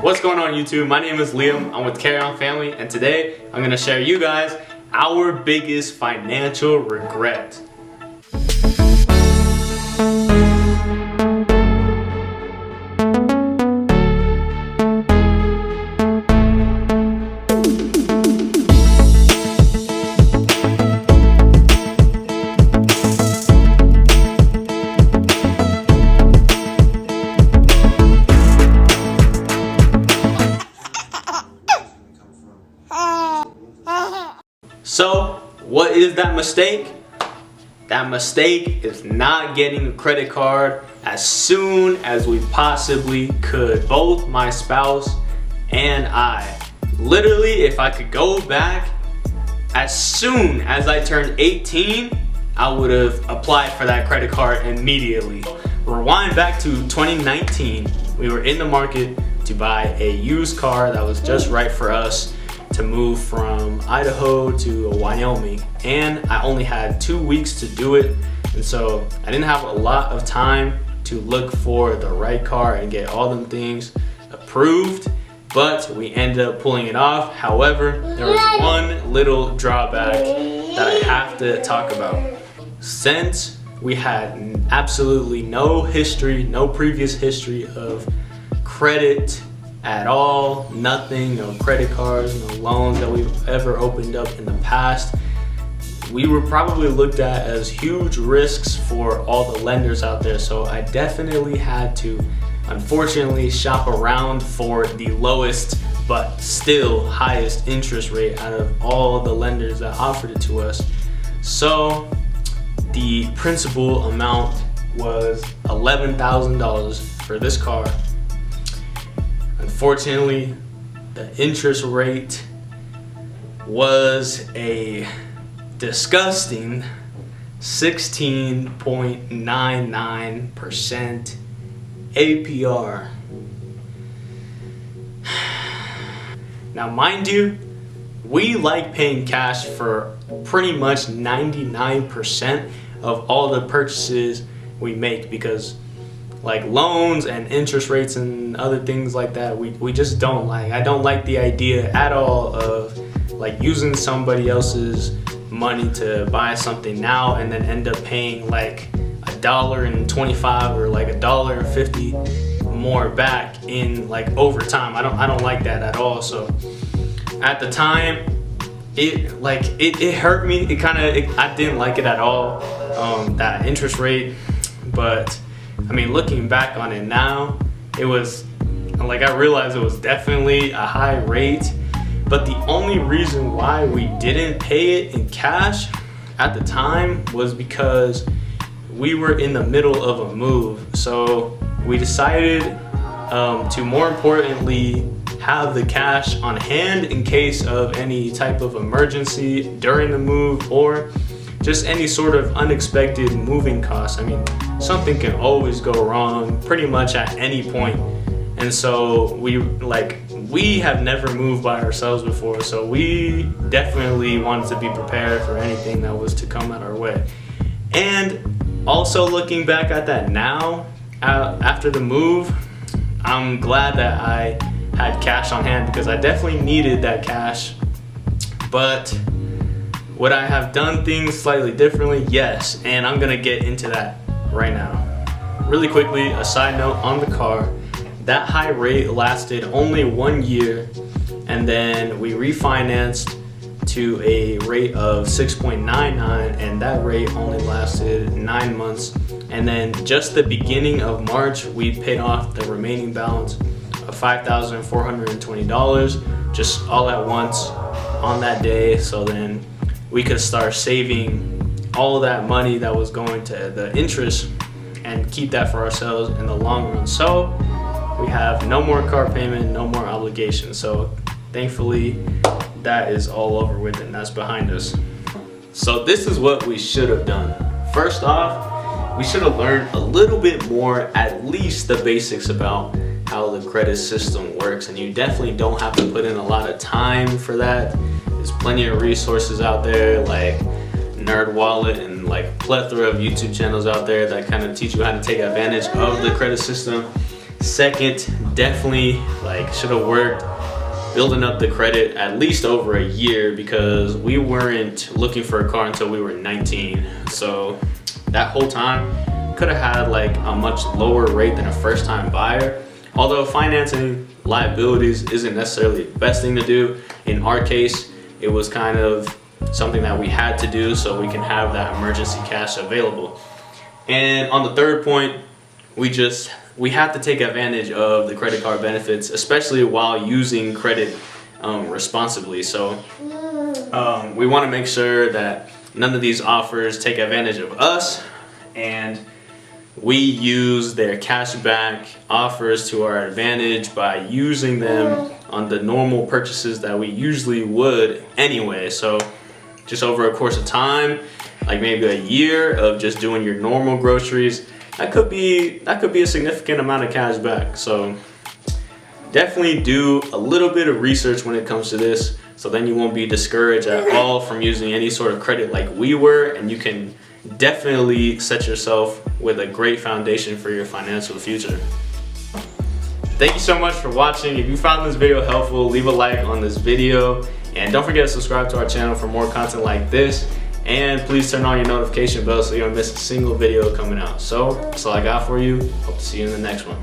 What's going on YouTube? My name is Liam, I'm with Carry On Family, and today I'm going to share you guys our biggest financial regret. So, what is that mistake? That mistake is not getting a credit card as soon as we possibly could. Both my spouse and I. Literally, if I could go back, as soon as I turned 18, I would have applied for that credit card immediately. Rewind back to 2019, we were in the market to buy a used car that was just right for us to move from Idaho to Wyoming, and I only had 2 weeks to do it, and so I didn't have a lot of time to look for the right car and get all them things approved, but we ended up pulling it off. However, there was one little drawback that I have to talk about. Since we had absolutely no history, no previous history of credit at all, nothing, no credit cards, no loans that we've ever opened up in the past, we were probably looked at as huge risks for all the lenders out there. So I definitely had to, unfortunately, shop around for the lowest but still highest interest rate out of all the lenders that offered it to us. So the principal amount was $11,000 for this car. Unfortunately, the interest rate was a disgusting 16.99% APR. Now, mind you, we like paying cash for pretty much 99% of all the purchases we make, because like loans and interest rates and other things like that, we just don't like. I don't like the idea at all of like using somebody else's money to buy something now and then end up paying like $1.25 or like $1.50 more back in like over time. I don't like that at all. So at the time, it hurt me. I didn't like it at all, that interest rate. But I mean, looking back on it now, it was like, I realized it was definitely a high rate, but the only reason why we didn't pay it in cash at the time was because we were in the middle of a move. So we decided to, more importantly, have the cash on hand in case of any type of emergency during the move, or just any sort of unexpected moving costs. I mean, something can always go wrong pretty much at any point. And so we have never moved by ourselves before, so we definitely wanted to be prepared for anything that was to come at our way. And also, looking back at that now, after the move, I'm glad that I had cash on hand, because I definitely needed that cash. But would I have done things slightly differently? Yes, and I'm gonna get into that right now. Really quickly, a side note on the car, that high rate lasted only 1 year, and then we refinanced to a rate of 6.99, and that rate only lasted 9 months. And then just the beginning of March, we paid off the remaining balance of $5,420, just all at once on that day. So then we could start saving all that money that was going to the interest and keep that for ourselves in the long run. So we have no more car payment, no more obligations. So thankfully that is all over with and that's behind us. So this is what we should have done. First off, we should have learned a little bit more, at least the basics about how the credit system works, and you definitely don't have to put in a lot of time for that. There's plenty of resources out there like NerdWallet and like plethora of YouTube channels out there that kind of teach you how to take advantage of the credit system. Second, definitely like should have worked building up the credit at least over a year, because we weren't looking for a car until we were 19. So that whole time could have had like a much lower rate than a first-time buyer. Although financing liabilities isn't necessarily the best thing to do, in our case it was kind of something that we had to do so we can have that emergency cash available. And on the third point, we have to take advantage of the credit card benefits, especially while using credit responsibly. So we want to make sure that none of these offers take advantage of us, and we use their cashback offers to our advantage by using them on the normal purchases that we usually would anyway. So just over a course of time, like maybe a year of just doing your normal groceries, that could be a significant amount of cash back. So definitely do a little bit of research when it comes to this, so then you won't be discouraged at all from using any sort of credit like we were, and you can definitely set yourself with a great foundation for your financial future. Thank you so much for watching. If you found this video helpful, leave a like on this video, and don't forget to subscribe to our channel for more content like this. And please turn on your notification bell so you don't miss a single video coming out. So that's all I got for you. Hope to see you in the next one.